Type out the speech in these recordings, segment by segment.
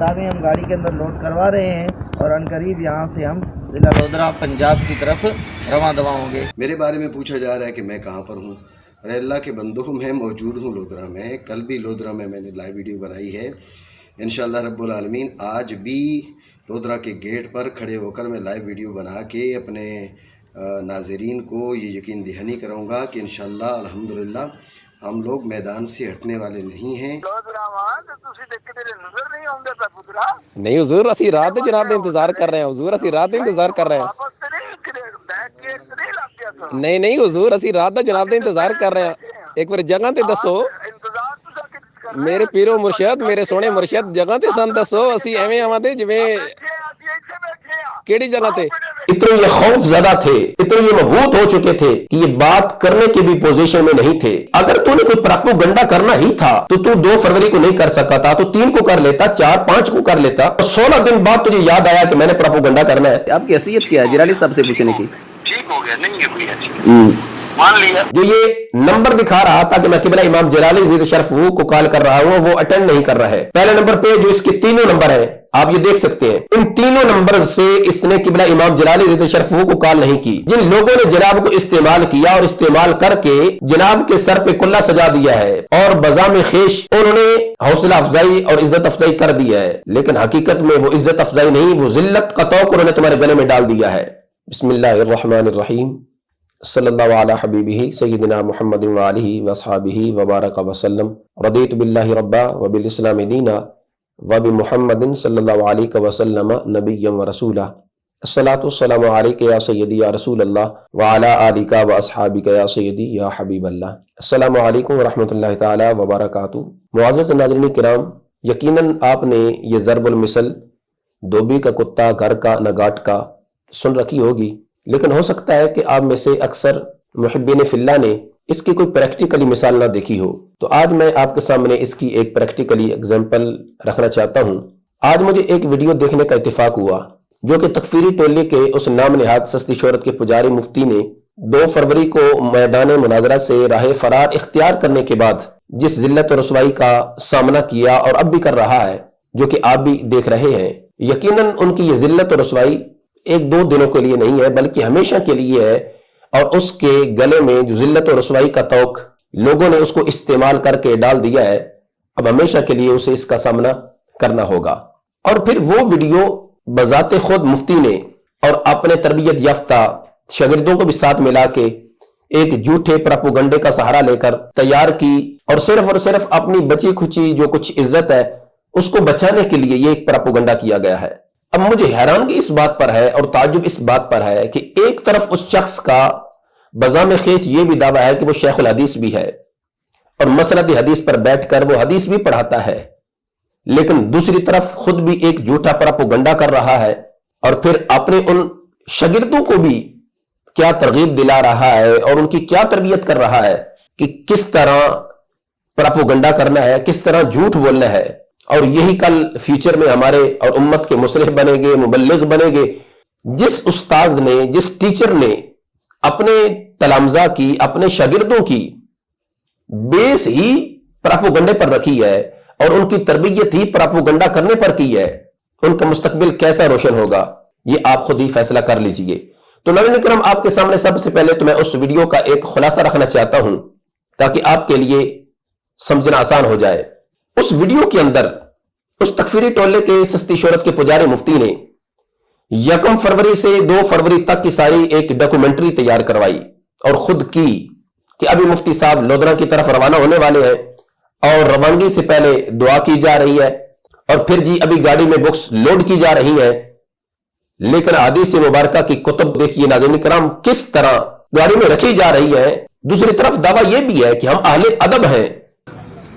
किताबें हम गाड़ी के अंदर लोड करवा रहे हैं और अनकरीब यहाँ से हम ज़िला लोधरा पंजाब की तरफ रवां दवा होंगे। मेरे बारे में पूछा जा रहा है कि मैं कहाँ पर हूँ। अरे अल्लाह के बंदों, मैं मौजूद हूँ लोधरा में। कल भी लोधरा में मैंने लाइव वीडियो बनाई है। इंशाअल्लाह रब्बुल आलमीन आज भी लोधरा के गेट पर खड़े होकर मैं लाइव वीडियो बना के अपने नाज़रीन को ये यकीन दहानी कराऊंगा कि इंशाअल्लाह अल्हम्दुलिल्लाह हम लोग मैदान से हटने वाले नहीं हैं। नहीं हुजूर, असी रात दे जनाब दे इंतजार कर रहे हैं। हुजूर असी रात दे इंतजार कर रहे हैं। नहीं नहीं हुजूर, असी रात दा जनाब दे इंतजार कर रहे हैं। एक बार जगह ते दसो मेरे पीरो मुर्शद, मेरे सोने मुर्शद, जगह ते सन दसो। असी एवें आवांदे जिवें केड़ी जगह ते। इतने ये खौफ ज़्यादा थे, इतने ये मबूत हो चुके थे कि ये बात करने की भी पोजीशन में नहीं थे। अगर तूने कोई प्रोपेगेंडा करना ही था तो तू 2 फरवरी को नहीं कर सका था, तो 3 को कर लेता, 4, 5 को कर लेता। और 16 दिन बाद तुझे याद आया कि मैंने प्रोपेगेंडा करना है। आपकी हैसियत क्या है जिलाली साहब से पूछने की? ठीक हो गया, नहीं है कोई मान लिया। जो ये नंबर दिखा रहा था कि मैं किबला इमाम जलाली ज़िद शरफ को कॉल कर रहा हूं, वो अटेंड नहीं कर रहा है। पहले नंबर पे जो इसके 3 नंबर है, आप ये देख सकते हैं, इन 3 नंबर से इसने किबला इमाम जलाली ज़िद शरफ को कॉल नहीं की। जिन लोगों ने जनाब को इस्तेमाल किया और इस्तेमाल करके जनाब के सर पे कुल्ला सजा दिया है और बजाम खेश उन्होंने हौसला अफजाई और इज्जत अफजाई कर दिया है, लेकिन हकीकत में वो इज्जत अफजाई नहीं, वो जिल्लत का तौक उन्होंने तुम्हारे गले में डाल दिया है। बिस्मिल्लाहिर्रहमानिर्रहीम, सल्लल्लाहु अला हबीबिही सय्यिदिना मुहम्मद व आलिहि व अस्हाबिही व बारक वसल्लम। रदीतु बिल्लाहि रब्बा व बिल इस्लामी दीना व बि मुहम्मदिन सल्लल्लाहु अलैहि वसल्लम नबिय्यन व रसूला। अस्सलातु वस्सलामु अलैका या सय्यदी या रसूल अल्लाह व अला आलिका व अस्हाबिका या सय्यदी या हबीब अल्लाह। अस्सलामु अलैकुम व रहमतुल्लाहि तआला व बरकातुहू। मुअज़्ज़ज़ नाज़रीन किराम, यकीनन आपने ये ज़रबुल मिसल धोबी का कुत्ता घर का न गाट का सुन रखी होगी, लेकिन हो सकता है कि आप में से अक्सर मुहिब्बीन फिल्लाह ने इसकी कोई प्रैक्टिकली मिसाल ना देखी हो। तो आज मैं आपके सामने इसकी एक प्रैक्टिकली एग्जाम्पल रखना चाहता हूं। आज मुझे एक वीडियो देखने का इत्तेफाक हुआ जो कि तकफीरी टोले के उस नाम निहाद सस्ती शोहरत के पुजारी मुफ्ती ने 2 फरवरी को मैदान मुनाजरा से राह फरार इख्तियार करने के बाद जिस जिल्लत और रसवाई का सामना किया और अब भी कर रहा है, जो कि आप भी देख रहे हैं। यकीनन उनकी ये जिल्लत और रसवाई 1-2 दिनों के लिए नहीं है, बल्कि हमेशा के लिए है। और उसके गले में जो जिल्लत और रसवाई का तौक लोगों ने उसको इस्तेमाल करके डाल दिया है, अब हमेशा के लिए उसे इसका सामना करना होगा। और फिर वो वीडियो बजाते खुद मुफ्ती ने और अपने तरबियत याफ्ता शागिर्दों को भी साथ मिला के एक झूठे प्रोपेगेंडे का सहारा लेकर तैयार की, और सिर्फ अपनी बची खुची जो कुछ इज्जत है उसको बचाने के लिए ये एक प्रोपेगेंडा किया गया है। अब मुझे हैरानगी इस बात पर है और ताज्जुब इस बात पर है कि एक तरफ उस शख्स का बजाम खेच ये भी दावा है कि वो शेखुल हदीस भी है और मसनद हदीस पर बैठकर वो हदीस भी पढ़ाता है, लेकिन दूसरी तरफ खुद भी एक झूठा प्रोपेगेंडा कर रहा है और फिर अपने उन शागिर्दों को भी क्या तरगीब दिला रहा है और उनकी क्या तरबियत कर रहा है कि किस तरह प्रोपेगेंडा करना है, किस तरह झूठ बोलना है। और यही कल फ्यूचर में हमारे और उम्मत के मुसलिह बनेंगे, मुबल्लिग बनेंगे। जिस उस्ताद ने, जिस टीचर ने अपने तलामजा की, अपने शागिर्दों की बेस ही प्रोपेगेंडे पर रखी है और उनकी तरबियत ही प्रोपेगेंडा करने पर की है, उनका मुस्तकबिल कैसा रोशन होगा ये आप खुद ही फैसला कर लीजिए। तो नाज़रीन किराम, आपके सामने सबसे पहले तो मैं उस वीडियो का एक खुलासा रखना चाहता हूं ताकि आपके लिए समझना आसान हो जाए। उस वीडियो के अंदर उस तकफीरी टोले के सस्ती शोहरत के पुजारी मुफ्ती ने 1 फरवरी से 2 फरवरी तक की सारी एक डॉक्यूमेंट्री तैयार करवाई और खुद की कि अभी मुफ्ती साहब लोधरा की तरफ रवाना होने वाले हैं और रवानगी से पहले दुआ की जा रही है और फिर जी अभी गाड़ी में बुक्स लोड की जा रही है। लेकिन हदीस मुबारका की कुतुब देखिए नाज़रीन किराम किस तरह गाड़ी में रखी जा रही है। दूसरी तरफ दावा यह भी है कि हम अहले अदब हैं,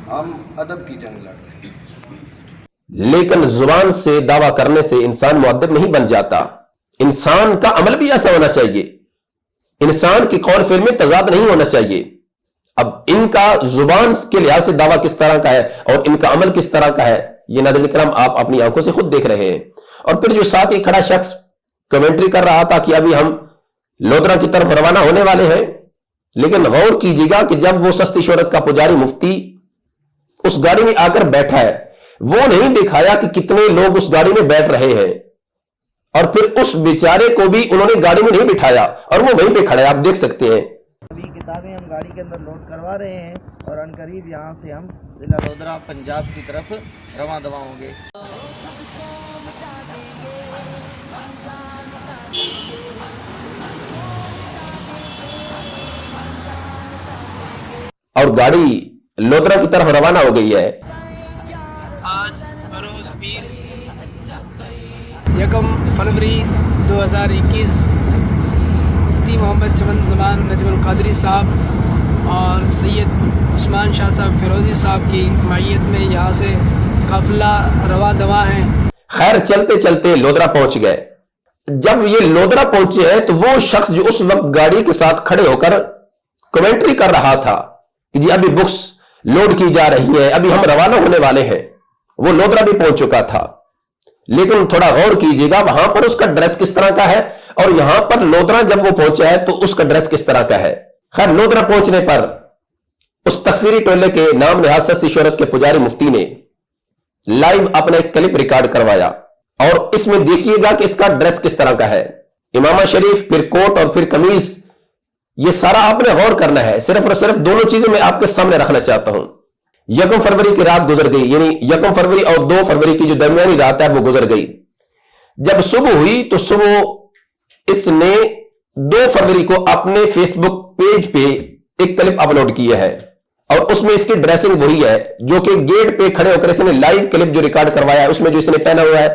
हम अदब की जंग लड़ रहे हैं। लेकिन जुबान से दावा करने से इंसान मुअद्दब नहीं बन जाता। इंसान का अमल भी ऐसा होना चाहिए, इंसान की कौल फिल में तजाद नहीं होना चाहिए। अब इनका जुबान के लिहाज से दावा किस तरह का है और इनका अमल किस तरह का है, ये नाज़रीन किराम आप अपनी आंखों से खुद देख रहे हैं। और फिर जो साथ ही खड़ा शख्स कमेंट्री कर रहा था कि अभी हम लोधरा की तरफ रवाना होने वाले हैं, लेकिन गौर कीजिएगा कि जब वो सस्ती शोहरत का पुजारी मुफ्ती उस गाड़ी में आकर बैठा है वो नहीं दिखाया कि कितने लोग उस गाड़ी में बैठ रहे हैं, और फिर उस बेचारे को भी उन्होंने गाड़ी में नहीं बिठाया और वो वहीं पे खड़ा है, आप देख सकते हैं। अभी किताबें हम गाड़ी के अंदर लोड करवा रहे हैं और अनकरीब यहाँ से हम जिला लोधरा पंजाब की तरफ रवां दवा होंगे। और गाड़ी लोधरा की तरफ रवाना हो गई है। आज बरोज पीर 1 फरवरी 2021 मुफ्ती मोहम्मद चमन ज़मान नजमुल कादरी साहब और सैयद उस्मान शाह साहब फिरोजी साहब की मायत में यहाँ से काफिला रवा दवा है। खैर चलते चलते लोधरा पहुंच गए। जब ये लोधरा पहुंचे हैं तो वो शख्स जो उस वक्त गाड़ी के साथ खड़े होकर कमेंट्री कर रहा था कि जी अभी बुक्स लोड की जा रही है, अभी हम रवाना होने वाले हैं, वो लोधरा भी पहुंच चुका था। लेकिन थोड़ा गौर कीजिएगा, वहां पर उसका ड्रेस किस तरह का है और यहां पर लोधरा जब वो पहुंचा है तो उसका ड्रेस किस तरह का है। खैर लोधरा पहुंचने पर उस तकफीरी टोले के नाम नहाद सस्ती शोहरत के पुजारी मुफ्ती ने लाइव अपना एक क्लिप रिकॉर्ड करवाया और इसमें देखिएगा कि इसका ड्रेस किस तरह का है। इमामा शरीफ, फिर कोट और फिर कमीज, ये सारा आपने गौर करना है। सिर्फ और सिर्फ दोनों चीजें मैं आपके सामने रखना चाहता हूं। 1 फरवरी की रात गुजर गई, यानी 1 फरवरी और 2 फरवरी की जो दरमियानी रात है वो गुजर गई। जब सुबह हुई तो सुबह इसने 2 फरवरी को अपने फेसबुक पेज पे एक क्लिप अपलोड किया है और उसमें इसकी ड्रेसिंग वही है जो कि गेट पे खड़े होकर इसने लाइव क्लिप जो रिकॉर्ड करवाया है उसमें जो इसने पहना हुआ है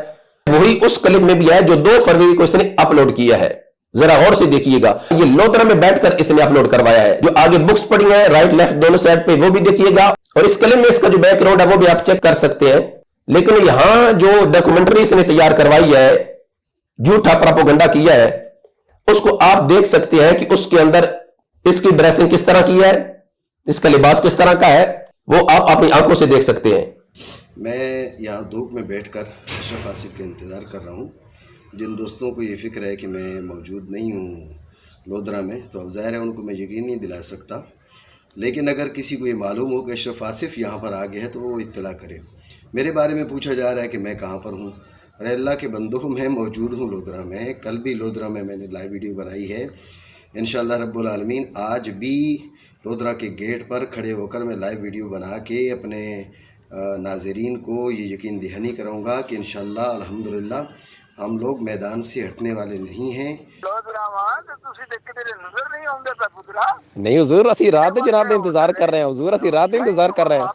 वही उस क्लिप में भी है जो 2 फरवरी को इसने अपलोड किया है। जरा गौर से देखिएगा, ये लोधरा में बैठकर इसने अपलोड करवाया है। जो आगे बुक्स पड़ी हैं राइट लेफ्ट दोनों साइड पे वो भी देखिएगा और इस क्लिप में इसका जो बैकग्राउंड है वो भी आप चेक कर सकते हैं। लेकिन यहां जो डॉक्यूमेंट्री इसने तैयार करवाई है, झूठा प्रोपेगेंडा किया है, उसको आप देख सकते हैं कि उसके अंदर इसकी ड्रेसिंग किस तरह की है, इसका लिबास किस तरह का है, वो आप अपनी आंखों से देख सकते हैं। मैं यहाँ धूप में बैठकर अशरफ आसिफ का इंतज़ार कर रहा हूँ। जिन दोस्तों को ये फ़िक्र है कि मैं मौजूद नहीं हूँ लोधरा में, तो अब ज़ाहिर है उनको मैं यकीन नहीं दिला सकता। लेकिन अगर किसी को ये मालूम हो कि अशरफ आसिफ यहाँ पर आ गया है तो वो इत्तला करे। मेरे बारे में पूछा जा रहा है कि मैं कहाँ पर हूँ। अरे अल्लाह के बंदों, मैं मौजूद हूँ लोधरा में। कल भी लोधरा में मैंने लाइव वीडियो बनाई है। इंशाअल्लाह रब्बुल आलमीन आज भी लोधरा के गेट पर खड़े होकर मैं लाइव वीडियो बना के अपने नाज़रीन को ये यकीन दहानी कराऊँगा कि इंशाअल्लाह अल्हम्दुलिल्लाह हम लोग मैदान से हटने वाले नहीं हैं। नहीं हुजूर, ਅਸੀਂ ਰਾਤ ਦੇ ਜਨਾਬ ਦਾ ਇੰਤਜ਼ਾਰ ਕਰ ਰਹੇ ਹਾਂ। हुजूर ਅਸੀਂ ਰਾਤ ਦਾ ਇੰਤਜ਼ਾਰ ਕਰ ਰਹੇ ਹਾਂ।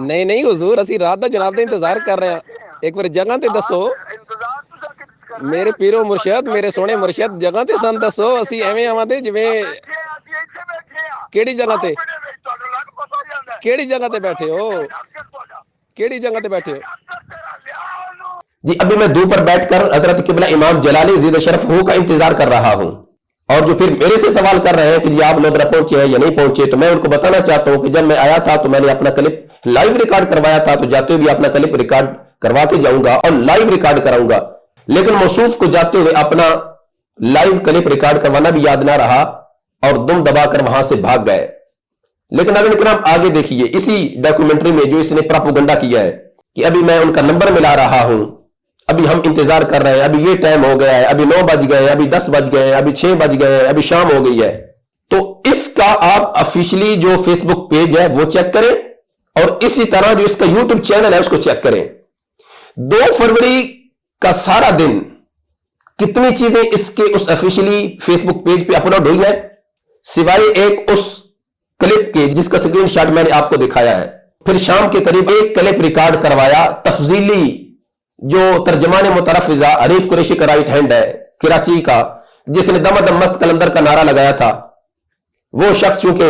ਨਹੀਂ ਨਹੀਂ हुजूर, ਅਸੀਂ ਰਾਤ ਦਾ ਜਨਾਬ ਦਾ ਇੰਤਜ਼ਾਰ ਕਰ ਰਹੇ ਹਾਂ। ਇੱਕ ਵਾਰ ਜਗ੍ਹਾ ਤੇ ਦੱਸੋ ਮੇਰੇ ਪੀਰੋ ਮੁਰਸ਼ਿਦ, ਮੇਰੇ ਸੋਹਣੇ ਮੁਰਸ਼ਿਦ, ਜਗ੍ਹਾ ਤੇ ਸਾਨੂੰ ਦੱਸੋ। ਅਸੀਂ ਐਵੇਂ ਆਵਾਂਗੇ ਜਿਵੇਂ ਕਿਹੜੀ ਜਗ੍ਹਾ ਤੇ, ਕਿਹੜੀ ਜਗ੍ਹਾ ਤੇ ਬੈਠੇ ਹੋ, ਕਿਹੜੀ जगह पे बैठे हो? जी अभी मैं धूप पर बैठकर हजरत किबला इमाम जलाली ज़ीद शरफ हू का इंतजार कर रहा हूं और जो फिर मेरे से सवाल कर रहे हैं कि जी आप लोधरा पहुंचे हैं या नहीं पहुंचे, तो मैं उनको बताना चाहता हूं कि जब मैं आया था तो मैंने अपना क्लिप लाइव रिकॉर्ड करवाया था, तो जाते हुए भी अपना क्लिप रिकॉर्ड करवा के जाऊंगा और लाइव रिकॉर्ड कराऊंगा। लेकिन मौसूफ को जाते हुए अपना लाइव क्लिप रिकॉर्ड करवाना भी याद ना रहा और दुम दबाकर वहां से भाग गए। लेकिन अगर आप आगे देखिए इसी डॉक्यूमेंट्री में जो इसने प्रोपेगेंडा किया है कि अभी मैं उनका नंबर मिला रहा हूं, अभी हम इंतजार कर रहे हैं, अभी ये टाइम हो गया है, अभी 9 बज गए, अभी 10 बज गए, अभी 6 बज गए, अभी शाम हो गई है। तो इसका आप ऑफिशियली जो फेसबुक पेज है वो चेक करें और इसी तरह जो इसका यूट्यूब चैनल है उसको चेक करें। 2 फरवरी का सारा दिन कितनी चीजें इसके उस ऑफिशियली फेसबुक पेज पे अपलोड हुई है, सिवाय एक उस क्लिप के जिसका स्क्रीनशॉट मैंने आपको दिखाया है। फिर शाम के करीब एक क्लिप रिकॉर्ड करवाया तफजीली, जो तर्जमान मुतरफ़िज़ा हरीफ कुरैशी का राइट हैंड है कराची का, जिसने दमादम मस्त कलंदर का नारा लगाया था। वो शख्स चूंकि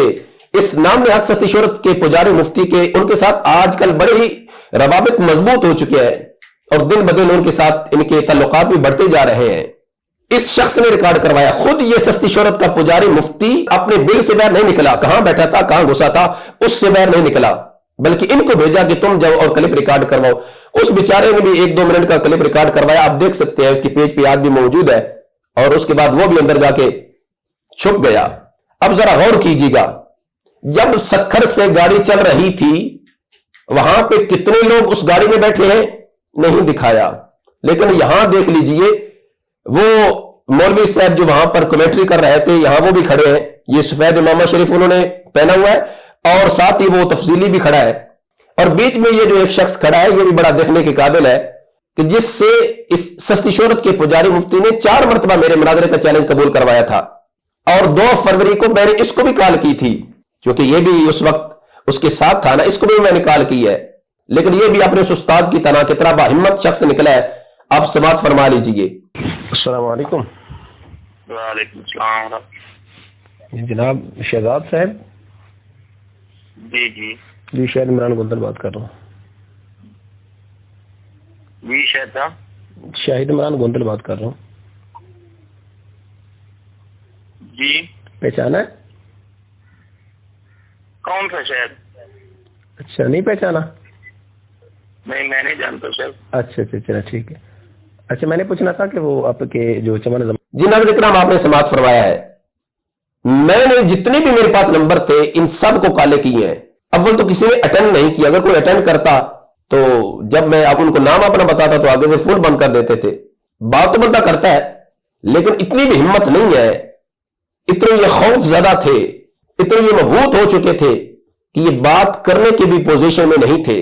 इस नाम नहाद सस्ती शोहरत के पुजारी मुफ्ती के उनके साथ आजकल बड़े ही रवाबित मजबूत हो चुके हैं और दिन ब दिन उनके साथ इनके तल्लुकात भी बढ़ते जा रहे हैं। इस शख्स ने रिकॉर्ड करवाया, खुद ये सस्ती शोहरत का पुजारी मुफ्ती अपने बिल से बाहर नहीं निकला, कहां बैठा था कहां घुसा था उससे बाहर नहीं निकला, बल्कि इनको भेजा कि तुम जाओ और क्लिप रिकॉर्ड करवाओ। उस बेचारे ने भी 1-2 मिनट का क्लिप रिकॉर्ड करवाया, आप देख सकते हैं इसकी पेज पे आज भी मौजूद है। और उसके बाद वो भी अंदर जाके छुप गया। अब जरा गौर कीजिएगा, जब सखर से गाड़ी चल रही थी वहां पे कितने लोग उस गाड़ी में बैठे हैं नहीं दिखाया, लेकिन यहां देख लीजिए वो मौलवी साहब जो वहां पर कमेंट्री कर रहे थे, यहां वो भी खड़े हैं, ये सफेद इमामा शरीफ उन्होंने पहना हुआ है और साथ ही वो तफसीली भी खड़ा है, और बीच में ये जो एक शख्स खड़ा है ये भी बड़ा देखने के काबिल है कि जिससे इस सस्ती शोहरत के पुजारी मुफ्ती ने 4 मरतबा मेरे मुनाजरे का चैलेंज कबूल करवाया था, और 2 फरवरी को मैंने इसको भी कॉल की थी, क्योंकि ये भी उस वक्त उसके साथ था ना, इसको भी मैंने कॉल की है, लेकिन ये भी अपने उस उस्ताद की तरह कितना बाहिम्मत शख्स निकला है। आप समात फरमा लीजिए। अस्सलाम वालेकुम। वालेकुम सलाम। जनाब शहजाद साहब? जी जी जी, शायद इमरान गुंदल बात कर रहा हूँ। जी शाहिद इमरान गुंदल बात कर रहा हूँ। जी पहचाना है? कौन सा शहर? अच्छा, नहीं पहचाना? नहीं, मैं नहीं जानता सर। अच्छा अच्छा, चला ठीक है। अच्छा, मैंने पूछना था कि वो आपके जो चमन जी नाज़रीन इकराम आपने समात फरमाया है, मैंने जितने भी मेरे पास नंबर थे इन सब को कॉलें की हैं। अव्वल तो किसी ने अटेंड नहीं किया, अगर कोई अटेंड करता तो जब मैं आप उनको नाम अपना बताता तो आगे से फोन बंद कर देते थे। बात तो बंदा करता है, लेकिन इतनी भी हिम्मत नहीं है, इतने ये खौफ ज्यादा थे, इतने ये मबूत हो चुके थे कि ये बात करने की भी पोजीशन में नहीं थे।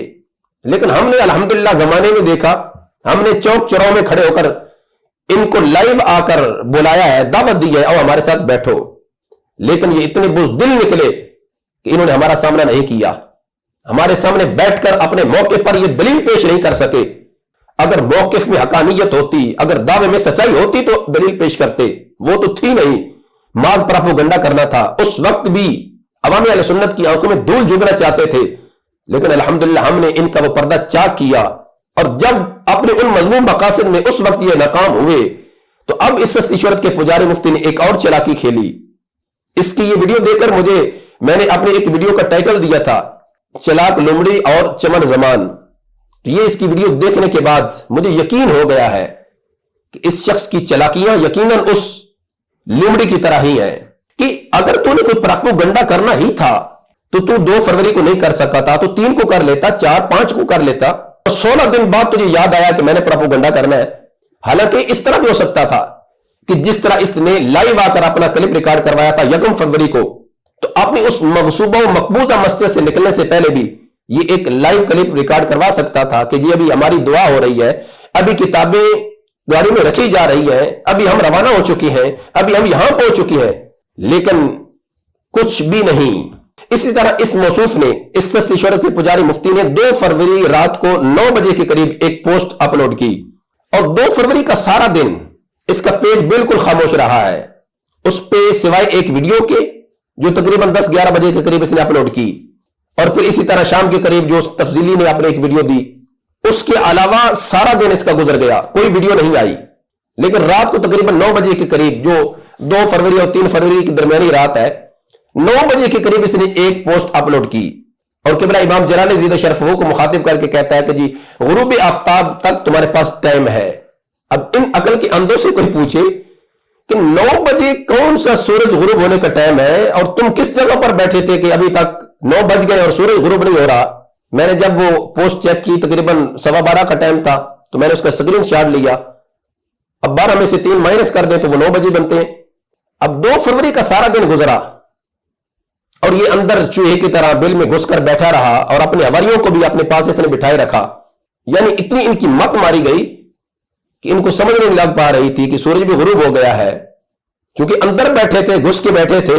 लेकिन हमने अल्हम्दुलिल्लाह जमाने में देखा, हमने चौक चौराहों में खड़े होकर इनको लाइव आकर बुलाया है, दावत दी है, और हमारे साथ बैठो, लेकिन ये इतने बुज़दिल निकले कि इन्होंने हमारा सामना नहीं किया, हमारे सामने बैठकर अपने मौके पर ये दलील पेश नहीं कर सके। अगर मौकिफ में हकानियत होती, अगर दावे में सच्चाई होती तो दलील पेश करते, वो तो थी नहीं, माज प्रोपेगेंडा करना था। उस वक्त भी अवामी अहले सुन्नत की आंखों में धूल झोंकना चाहते थे, लेकिन अल्हम्दुलिल्लाह हमने इनका वो पर्दा चाक किया, और जब अपने उन मजमूम मकासद में उस वक्त ये नाकाम हुए तो अब इस सस्ती शोहरत के पुजारी मुफ्ती ने एक और चालाकी खेली। इसकी ये वीडियो देखकर मैंने अपने एक वीडियो का टाइटल दिया था चलाक लोमड़ी और चमन जमान। ये इसकी वीडियो देखने के बाद मुझे यकीन हो गया है कि इस शख्स की चालाकियां यकीनन उस लोमड़ी की तरह ही है, कि अगर तूने कोई प्रोपेगेंडा करना ही था तो तू 2 फरवरी को नहीं कर सका था, तो 3 को कर लेता, 4, 5 को कर लेता, और 16 दिन बाद तुझे याद आया कि मैंने प्रोपेगेंडा करना है। हालांकि इस तरह भी हो सकता था कि जिस तरह इसने लाइव आकर अपना क्लिप रिकॉर्ड करवाया था 1 फरवरी को, तो अपनी उस मगसूबा और मकबूजा मसले से निकलने से पहले भी ये एक लाइव क्लिप रिकॉर्ड करवा सकता था कि जी अभी हमारी दुआ हो रही है, अभी किताबें गाड़ी में रखी जा रही है, अभी हम रवाना हो चुके हैं, अभी हम यहां पहुंच चुके हैं, लेकिन कुछ भी नहीं। इसी तरह इस मौसूफ ने, इस सस्ती शोहरत के पुजारी मुफ्ती ने 2 फरवरी रात को 9 बजे के करीब एक पोस्ट अपलोड की, और 2 फरवरी का सारा दिन इसका पेज बिल्कुल खामोश रहा है। उस पे सिवाय एक वीडियो के जो तकरीबन 10-11 बजे के करीब इसने अपलोड की, और फिर इसी तरह शाम के करीब जो तफसीली ने अपने एक वीडियो दी, उसके अलावा सारा दिन इसका गुजर गया, कोई वीडियो नहीं आई। लेकिन रात को तकरीबन 9 बजे के करीब, जो 2 फरवरी और 3 फरवरी की दरमियानी रात है, 9 बजे के करीब इसने एक पोस्ट अपलोड की, और किबला इमाम जलाली ज़ीद शरफ़हू को मुखातिब करके कहता है कि जी गुरूब आफ्ताब तक तुम्हारे पास टाइम है। अब इन अकल के अंधों से कोई पूछे कि 9 बजे कौन सा सूरज गुरूब होने का टाइम है, और तुम किस जगह पर बैठे थे कि अभी तक 9 बज गए और सूरज गुरूब नहीं हो रहा। मैंने जब वो पोस्ट चेक की तकरीबन 12:15 का टाइम था, तो मैंने उसका स्क्रीन शॉट लिया। अब 12 में से 3 माइनस कर दें तो वो 9 बजे बनते हैं। अब 2 फरवरी का सारा दिन गुजरा और ये अंदर चूहे की तरह बिल में घुसकर बैठा रहा, और अपने हवारियों को भी अपने पास इसने बिठाए रखा। यानी इतनी इनकी मत मारी गई कि इनको समझ नहीं लग पा रही थी कि सूरज भी गुरूब हो गया है, क्योंकि अंदर बैठे थे, घुस के बैठे थे,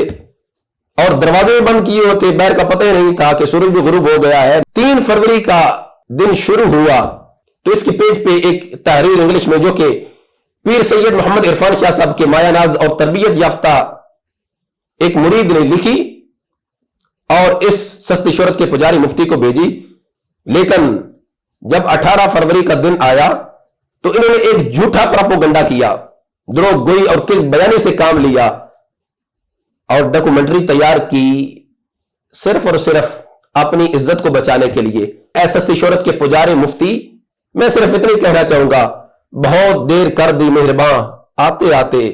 और दरवाजे बंद किए होते, बाहर का पता ही नहीं था कि सूरज भी गुरूब हो गया है। 3 फरवरी का दिन शुरू हुआ तो इसके पेज पे एक तहरीर इंग्लिश में, जो कि पीर सैयद मोहम्मद इरफान शाह साहब के मायानाज और तरबियत याफ्ता एक मुरीद ने लिखी और इस सस्ती शोहरत के पुजारी मुफ्ती को भेजी। लेकिन जब 18 फरवरी का दिन आया तो इन्होंने एक झूठा प्रोपेगेंडा किया, द्रोह गोई और किस बयानी से काम लिया, और डॉक्यूमेंट्री तैयार की सिर्फ और सिर्फ अपनी इज्जत को बचाने के लिए। ऐसा सस्ती शोहरत के पुजारी मुफ्ती, मैं सिर्फ इतना ही कहना चाहूंगा, बहुत देर कर दी मेहरबान आते आते,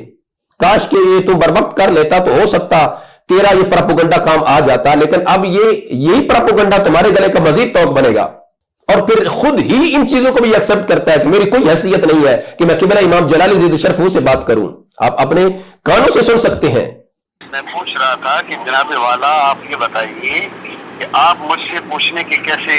काश के ये तुम बर वक्त कर लेता तो हो सकता तेरा ये प्रोपेगेंडा काम आ जाता, लेकिन अब यही प्रोपेगेंडा तुम्हारे गले का मजीद तौक बनेगा और फिर खुद ही इन चीजों को भी एक्सेप्ट करता है कि मेरी कोई हैसियत नहीं है कि मैं किबला इमाम जलाली ज़िद शरफ से बात करूं। आप अपने कानों से सुन सकते हैं। मैं पूछ रहा था कि जनाब वाला आप ये बताइए कि आप मुझसे पूछने की कैसे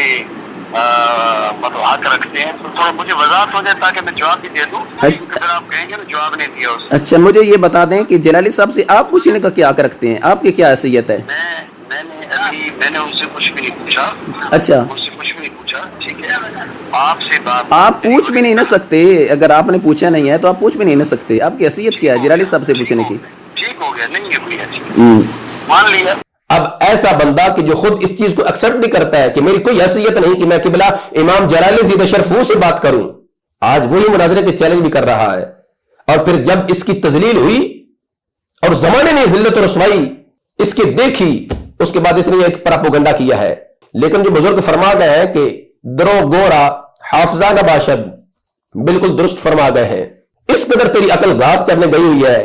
मतलब हक रखते हैं, तो थोड़ा मुझे वजाहत हो जाए ताकि मैं जवाब भी दे दूं। अगर आप कहेंगे मैं जवाब नहीं दिया उससे। अच्छा, मुझे ये बता दें कि जलाली साहब से आप पूछने का क्या हक रखते हैं, आपकी क्या हैसियत है? मैंने उनसे कुछ भी नहीं पूछा। अच्छा, मुझसे कुछ भी नहीं पूछा, ठीक है। आपसे बात आप पूछ भी नहीं ना सकते, अगर आपने पूछा नहीं है तो आप पूछ भी नहीं ना सकते। आपकी हैसियत क्या है जलाली साहब से पूछने की? ठीक हो गया, नहीं है कोई हैसियत, मान लिया। अब ऐसा बंदा कि जो खुद इस चीज को एक्सेप्ट भी करता है कि मेरी कोई हैसियत नहीं कि मैं किबला इमाम जलाली ज़िद शरफ से बात करूं, आज वही मुनाजरे के चैलेंज भी कर रहा है। और फिर जब इसकी तजलील हुई और जमाने ने जिल्लत और रसवाई इसकी देखी, उसके बाद इसने एक प्रोपेगेंडा किया है। लेकिन जो बुजुर्ग फरमा गए हैं कि दरो गोरा हाफजा नबाशद, बिल्कुल दुरुस्त फरमा गए हैं। इस कदर तेरी अकल घास चढ़ने गई हुई है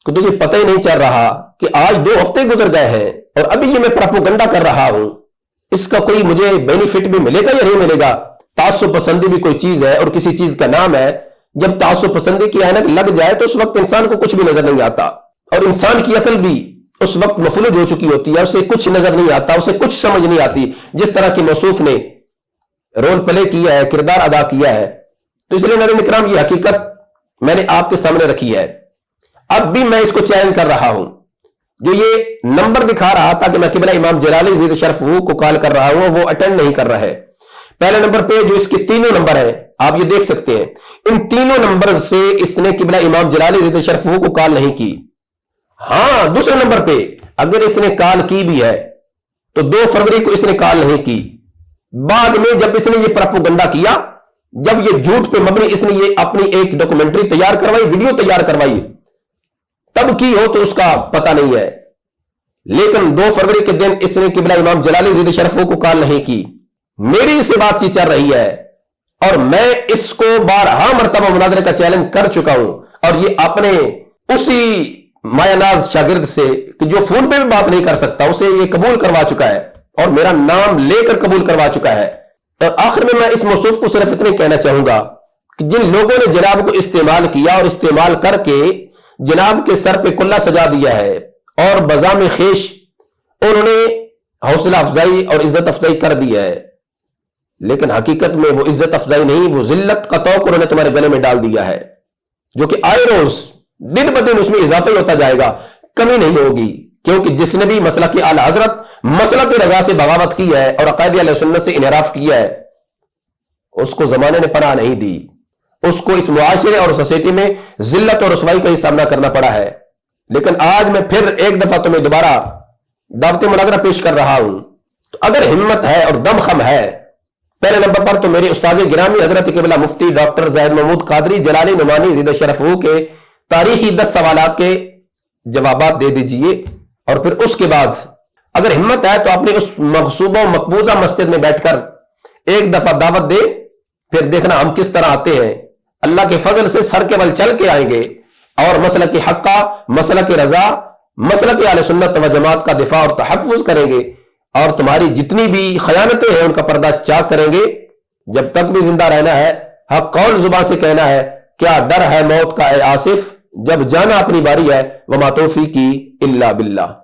कि तुझे पता ही नहीं चल रहा कि आज 2 हफ्ते गुजर गए हैं और अभी ये मैं प्रोपेगेंडा कर रहा हूं, इसका कोई मुझे बेनिफिट भी मिलेगा या नहीं मिलेगा। तासुब पसंदी भी कोई चीज है और किसी चीज का नाम है। जब तासुब पसंदी की ऐनक लग जाए तो उस वक्त इंसान को कुछ भी नजर नहीं आता और इंसान की अकल भी उस वक्त मफलूज हो चुकी होती है, उसे कुछ नजर नहीं आता, उसे कुछ समझ नहीं आती। जिस तरह की मौसूफ ने रोल प्ले किया है, किरदार अदा किया है। तो इसलिए नाज़रीन इकराम, ये हकीकत मैंने आपके सामने रखी है। अब भी मैं इसको चैलेंज कर रहा हूं। जो ये नंबर दिखा रहा था कि मैं किबला इमाम जलाली ज़िद शरफ को कॉल कर रहा हूं, वो अटेंड नहीं कर रहा है। पहले नंबर पे जो इसके 3 नंबर है, आप ये देख सकते हैं, इन 3 नंबर से इसने किबला इमाम जलाली ज़िद शरफ को कॉल नहीं की। हां, दूसरे नंबर पे अगर इसने कॉल की भी है तो 2 फरवरी को इसने कॉल नहीं की। बाद में जब इसने ये प्रोपेगेंडा किया, जब ये झूठ पे मबनी इसने ये अपनी एक डॉक्यूमेंट्री तैयार करवाई, वीडियो तैयार करवाई, तब की हो तो उसका पता नहीं है। लेकिन 2 फरवरी के दिन इसने किबला इमाम जलाली ज़िद शरफ को कॉल नहीं की। मेरी इससे बातचीत चल रही है और मैं इसको 12 मरतबा मुनाजरे का चैलेंज कर चुका हूं और ये अपने उसी मायानाज शागिर्द से कि जो फोन पे भी बात नहीं कर सकता, उसे ये कबूल करवा चुका है और मेरा नाम लेकर कबूल करवा चुका है। और आखिर में मैं इस मौसूफ को सिर्फ इतने कहना चाहूंगा कि जिन लोगों ने जनाब को इस्तेमाल किया और इस्तेमाल करके जनाब के सर पे कुल्ला सजा दिया है और बजाम खेश उन्होंने हौसला अफजाई और इज्जत अफजाई कर दी है, लेकिन हकीकत में वो इज्जत अफजाई नहीं, वो जिल्लत का तौक उन्होंने तुम्हारे गले में डाल दिया है, जो कि आए रोज दिन ब दिन उसमें इजाफा होता जाएगा, कमी नहीं होगी। क्योंकि जिसने भी मसला की आला हजरत मसला की रजा से बगावत की है और अक़ायद अहले सुन्नत से इनहराफ किया है, उसको जमाने ने पनाह नहीं दी, उसको इस मुआशरे और सोसाइटी में जिल्लत और रसवाई का ही सामना करना पड़ा है। लेकिन आज मैं फिर एक दफा तुम्हें दोबारा दावत मुनाज़रा पेश कर रहा हूं। तो अगर हिम्मत है और दमखम है, पहले नंबर पर तो मेरे उस्ताद गिरामी हजरत किबला मुफ्ती डॉक्टर ज़ाहिद महमूद कादरी जलाली नुमानी ज़िद शरफ के तारीखी 10 सवालात के जवाबात दे दीजिए और फिर उसके बाद अगर हिम्मत है तो अपनी उस मकसूबा मकबूजा मस्जिद में बैठकर एक दफा दावत दे, फिर देखना हम किस तरह आते हैं। अल्लाह के फजल से सर के बल चल के आएंगे और मसला की हक्का, मसला की रजा, मसला की आले सुन्नत व जमात का दिफा और तहफ़्फ़ुज़ करेंगे और तुम्हारी जितनी भी खयानतें हैं उनका पर्दा चाक करेंगे। जब तक भी जिंदा रहना है, हक कौल जुबान से कहना है, क्या डर है मौत का ए आसिफ, जब जाना अपनी बारी है, वमा तौफीकी इल्ला बिल्लाह।